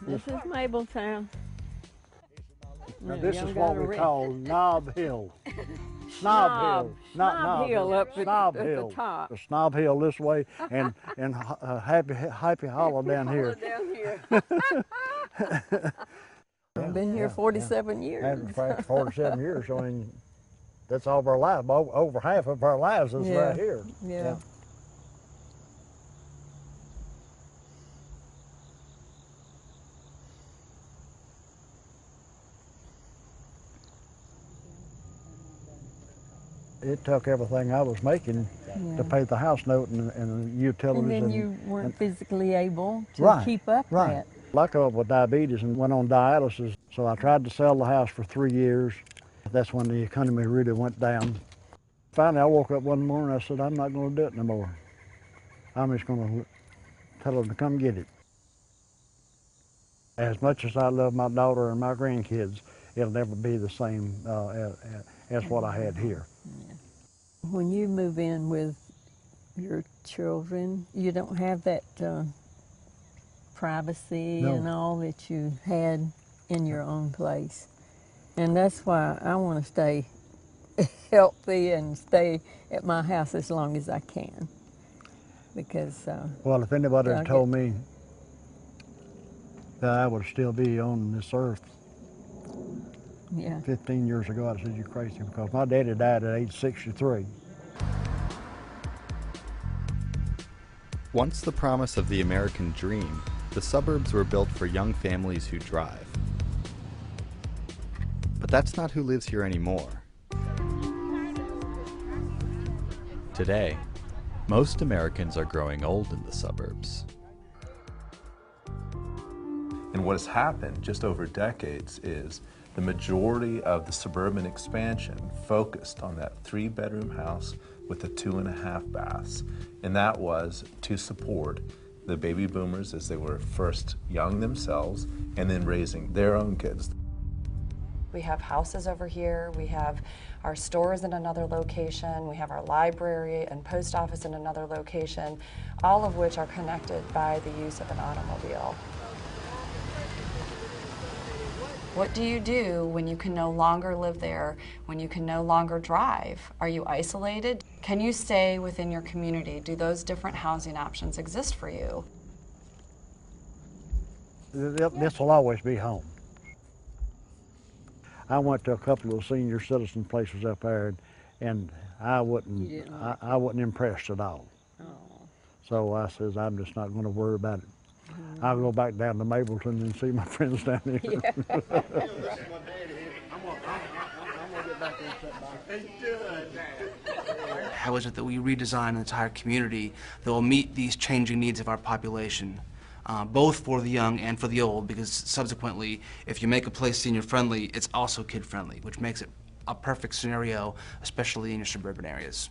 This is Mabletown. Now this is what we call Knob Hill. Snob. Not Snob Hill up at Snob the Hill. top. The Snob Hill this way, and Happy Hollow down here. Down here. I've been here 47 years. And for 47 years, I mean, that's all of our life. Over half of our lives is right here. Yeah. It took everything I was making to pay the house note and utilities. And then you weren't physically able to Right, keep up right. that. I came up with diabetes and went on dialysis, so I tried to sell the house for 3 years. That's when the economy really went down. Finally, I woke up one morning and I said, I'm not going to do it no more. I'm just going to tell them to come get it. As much as I love my daughter and my grandkids, it'll never be the same as what I had here. When you move in with your children, you don't have that privacy and all that you had in your own place. And that's why I want to stay healthy and stay at my house as long as I can. Because well, if anybody had told me that I would still be on this earth 15 years ago, I said, you're crazy, because my daddy died at age 63. Once the promise of the American dream, the suburbs were built for young families who drive. But that's not who lives here anymore. Today, most Americans are growing old in the suburbs. And what has happened just over decades is the majority of the suburban expansion focused on that 3-bedroom house with the 2.5 baths. And that was to support the baby boomers as they were first young themselves and then raising their own kids. We have houses over here, we have our stores in another location, we have our library and post office in another location, all of which are connected by the use of an automobile. What do you do when you can no longer live there, when you can no longer drive? Are you isolated? Can you stay within your community? Do those different housing options exist for you? This will always be home. I went to a couple of senior citizen places up there, and I wasn't impressed at all. Oh. So I says, I'm just not going to worry about it. I'll go back down to Mableton and see my friends down here. Yeah. How is it that we redesign an entire community that will meet these changing needs of our population, both for the young and for the old, because subsequently, if you make a place senior-friendly, it's also kid-friendly, which makes it a perfect scenario, especially in your suburban areas.